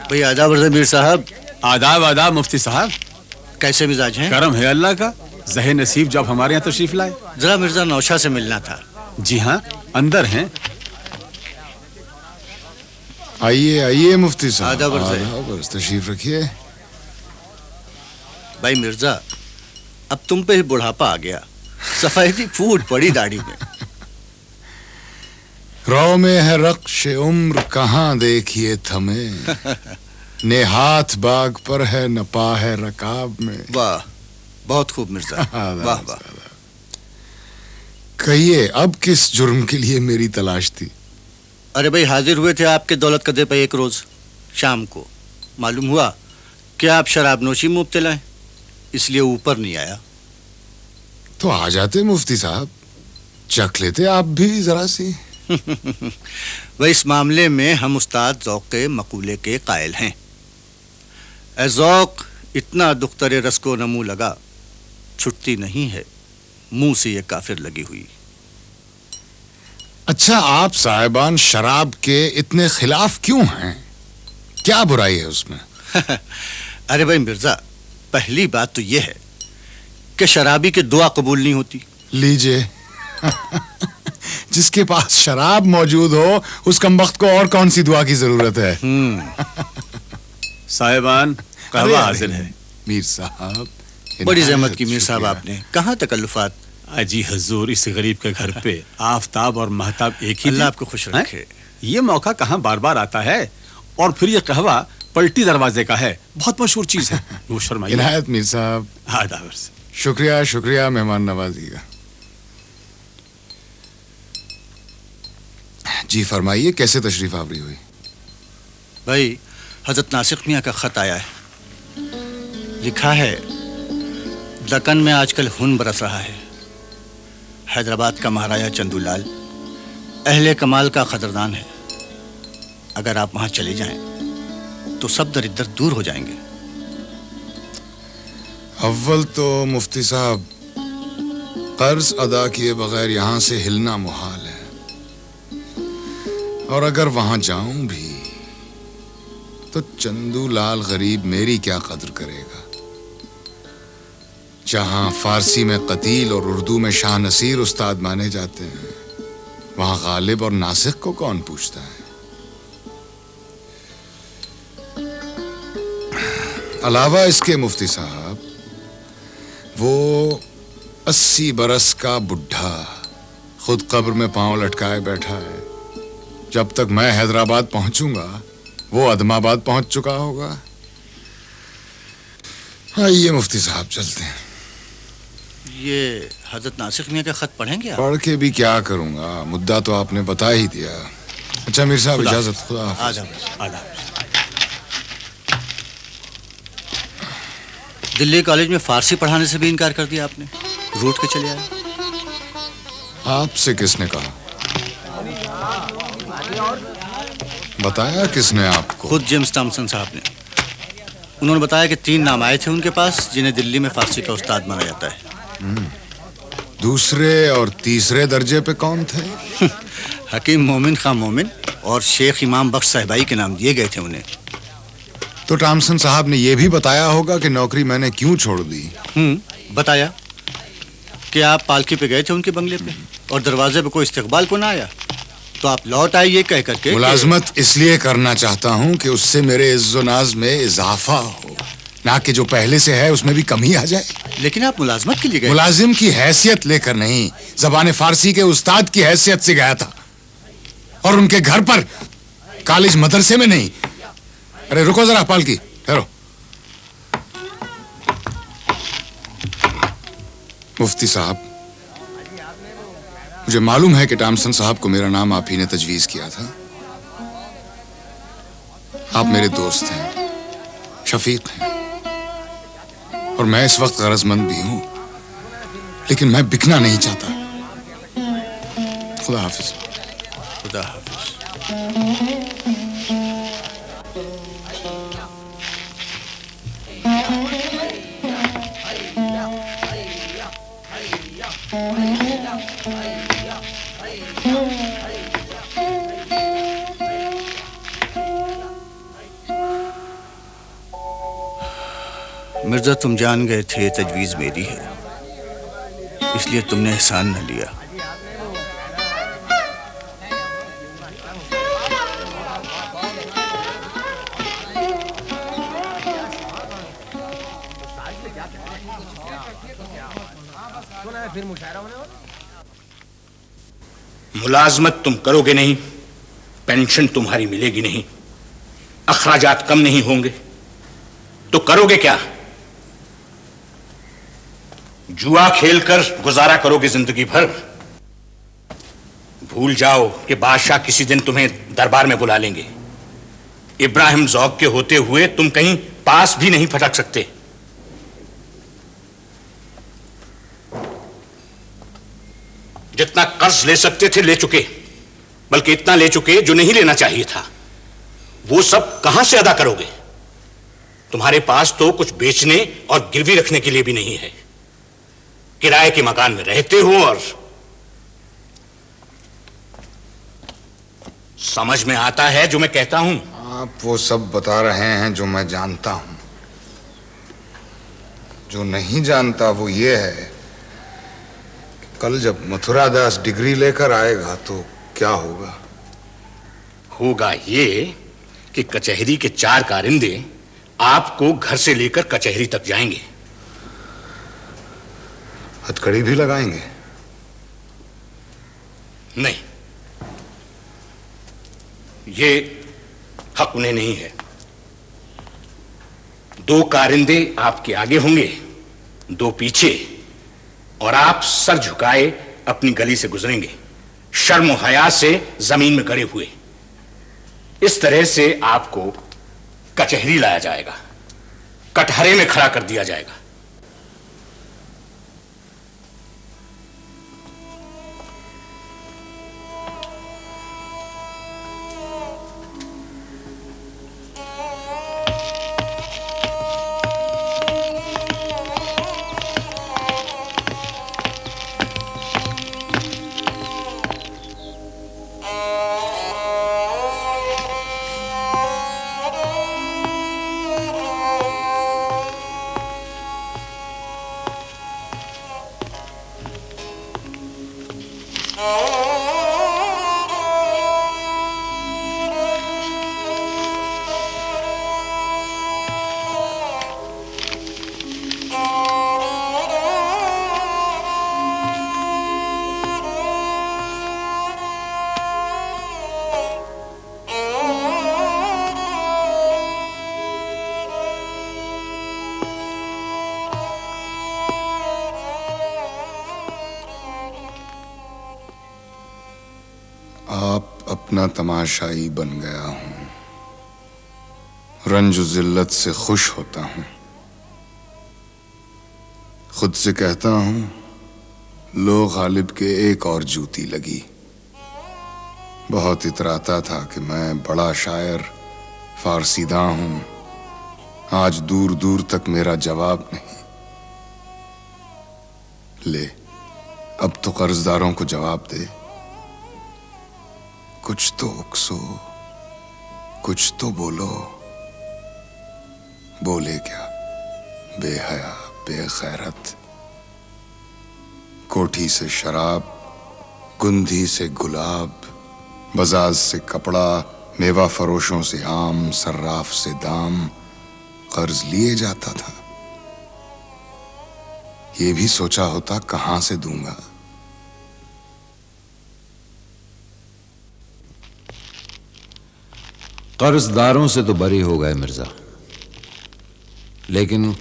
بھئی آداب عرض میر صاحب. آداب آداب مفتی صاحب. کیسے مزاج ہیں؟ کرم ہے اللہ کا. ذہن نصیب جب ہمارے یہاں تشریف لائے. ذرا مرزا نوشا سے ملنا تھا. جی ہاں اندر ہیں. آئیے آئیے مفتی صاحب. آداب عرض. بس تشریف رکھیے. بھائی مرزا اب تم پہ ہی بڑھاپا آ گیا. سفیدی پھوٹ پڑی داڑھی میں. رو میں ہے رقش عمر کہاں دیکھیے تھمے. نے ہاتھ باغ پر ہے نہ پا ہے رکاب میں. واہ بہت خوب مرزا. واہ واہ. کہیے اب کس جرم کے لیے میری تلاش تھی؟ ارے بھائی حاضر ہوئے تھے آپ کے دولت قدرے پہ ایک روز شام کو. معلوم ہوا کہ آپ شراب نوشی میں مبتلا ہیں، اس لیے اوپر نہیں آیا. تو آ جاتے مفتی صاحب، چکھ لیتے آپ بھی ذرا سی. بھائی اس معاملے میں ہم استاد ذوق کے مقولے کے قائل ہیں. اے ذوق اتنا دختر رس کو نمو لگا، چھٹتی نہیں ہے منہ سے یہ کافر لگی ہوئی. اچھا آپ صاحبان شراب کے اتنے خلاف کیوں ہیں؟ کیا برائی ہے اس میں؟ ارے بھائی مرزا پہلی بات تو یہ ہے کہ شرابی کی دعا قبول نہیں ہوتی. لیجئے جس کے پاس شراب موجود ہو اس کمبخت کو اور کون سی دعا کی ضرورت ہے؟ صاحبان قہوہ حاضر ہے. میر صاحب بڑی زحمت کی میر صاحب آپ نے. کہاں تکلفات. اجی حضور اس غریب کے گھر پہ آفتاب اور مہتاب ایک ہی. اللہ آپ کو خوش رکھے. یہ موقع کہاں بار بار آتا ہے. اور پھر یہ قہوہ پلٹی دروازے کا ہے، بہت مشہور چیز ہے. نوش فرمائیے. عنایت میر صاحب. آداب. شکریہ شکریہ مہمان نوازی کا. جی فرمائیے کیسے تشریف آوری ہوئی؟ بھائی حضرت ناسخ میاں کا خط آیا ہے. لکھا ہے دکن میں آج کل خون برس رہا ہے. حیدرآباد کا مہاراجا چندو لال اہل کمال کا قدردان ہے. اگر آپ وہاں چلے جائیں تو سب در ادھر دور ہو جائیں گے. اول تو مفتی صاحب قرض ادا کیے بغیر یہاں سے ہلنا محال ہے، اور اگر وہاں جاؤں بھی تو چندو لال غریب میری کیا قدر کرے گا. جہاں فارسی میں قتیل اور اردو میں شاہ نصیر استاد مانے جاتے ہیں، وہاں غالب اور ناسخ کو کون پوچھتا ہے. علاوہ اس کے مفتی صاحب وہ 80 برس کا بڈھا خود قبر میں پاؤں لٹکائے بیٹھا ہے. جب تک میں حیدرآباد پہنچوں گا وہ عدم آباد پہنچ چکا ہوگا. آئیے مفتی صاحب چلتے ہیں. یہ حضرت ناسخ میاں کا خط پڑھیں گے آپ؟ پڑھ کے بھی کیا کروں گا، مدعا تو آپ نے بتا ہی دیا. اچھا میر صاحب اجازت. خدا حافظ. آداب. دلی کالج میں فارسی پڑھانے سے بھی انکار کر دیا آپ نے، روٹ کے چلے آئے. آپ سے کس نے کہا؟ بتایا کس نے آپ کو؟ خود جیمز ٹامسن صاحب نے. انہوں نے بتایا کہ 3 نام آئے تھے ان کے پاس جنہیں دلی میں فارسی کا استاد مانا جاتا ہے. دوسرے اور تیسرے درجے پہ کون تھے؟ حکیم مومن خان مومن اور شیخ امام بخش صاحبائی کے نام دیے گئے تھے انہیں. تو ٹامسن صاحب نے یہ بھی بتایا ہوگا کہ نوکری میں نے کیوں چھوڑ دی. بتایا کہ آپ پالکی پہ گئے تھے ان کے بنگلے پہ اور دروازے پہ کوئی استقبال کو نہ آیا تو آپ لوٹ آئے یہ کہہ کر کے ملازمت اس لیے کرنا چاہتا ہوں کہ اس سے میرے عز و ناز میں اضافہ ہو، نہ کہ جو پہلے سے ہے اس میں بھی کمی آ جائے. لیکن آپ ملازمت کے لیے گئے. ملازم کی حیثیت لے کر نہیں، زبان فارسی کے استاد کی حیثیت سے گیا تھا. اور ان کے گھر پر، کالج مدرسے میں نہیں. ارے رکو ذرا پالکی ٹھہرو. مفتی صاحب مجھے معلوم ہے کہ ٹامسن صاحب کو میرا نام آپ ہی نے تجویز کیا تھا. آپ میرے دوست ہیں، شفیق ہیں، اور میں اس وقت غرض مند بھی ہوں، لیکن میں بکنا نہیں چاہتا. خدا حافظ. خدا حافظ. مرزا تم جان گئے تھے تجویز میری ہے، اس لیے تم نے احسان نہ لیا۔ ملازمت تم کرو گے نہیں، پینشن تمہاری ملے گی نہیں، اخراجات کم نہیں ہوں گے، تو کرو گے کیا؟ جوا کھیل کر گزارا کرو گے زندگی بھر؟ بھول جاؤ کہ بادشاہ کسی دن تمہیں دربار میں بلا لیں گے۔ ابراہیم ذوق کے ہوتے ہوئے تم کہیں پاس بھی نہیں پھٹک سکتے۔ جتنا قرض لے سکتے تھے لے چکے، بلکہ اتنا لے چکے جو نہیں لینا چاہیے تھا۔ وہ سب کہاں سے ادا کرو گے؟ تمہارے پاس تو کچھ بیچنے اور گروی رکھنے کے لیے بھی نہیں ہے۔ کرائے کے مکان میں رہتے ہو اور سمجھ میں آتا ہے جو میں کہتا ہوں؟ آپ وہ سب بتا رہے ہیں جو میں جانتا ہوں۔ جو نہیں جانتا وہ یہ ہے کہ کل جب متھرا داس ڈگری لے کر آئے گا تو کیا ہوگا؟ ہوگا یہ کہ کچہری کے 4 کارندے آپ کو گھر سے لے کر کچہری تک جائیں گے۔ ہتھکڑی بھی لگائیں گے؟ نہیں، یہ حق انہیں نہیں ہے۔ 2 کارندے آپ کے آگے ہوں گے، 2 پیچھے، اور آپ سر جھکائے اپنی گلی سے گزریں گے، شرم و حیا سے زمین میں گڑے ہوئے۔ اس طرح سے آپ کو کچہری لایا جائے گا، کٹہرے میں کھڑا کر دیا جائے گا۔ آپ اپنا تماشائی بن گیا ہوں، رنج و ذلت سے خوش ہوتا ہوں، خود سے کہتا ہوں لو غالب کے ایک اور جوتی لگی۔ بہت اتراتا تھا کہ میں بڑا شاعر، فارسی داں ہوں، آج دور دور تک میرا جواب نہیں۔ لے اب تو قرضداروں کو جواب دے، کچھ تو اکسو، کچھ تو بولو۔ بولے کیا؟ بے حیا، بے غیرت۔ کوٹھی سے شراب، گندھی سے گلاب، بزاز سے کپڑا، میوہ فروشوں سے آم، صراف سے دام، قرض لیے جاتا تھا۔ یہ بھی سوچا ہوتا کہاں سے دوں گا۔ قرض داروں سے تو بری ہو گئے مرزا، لیکن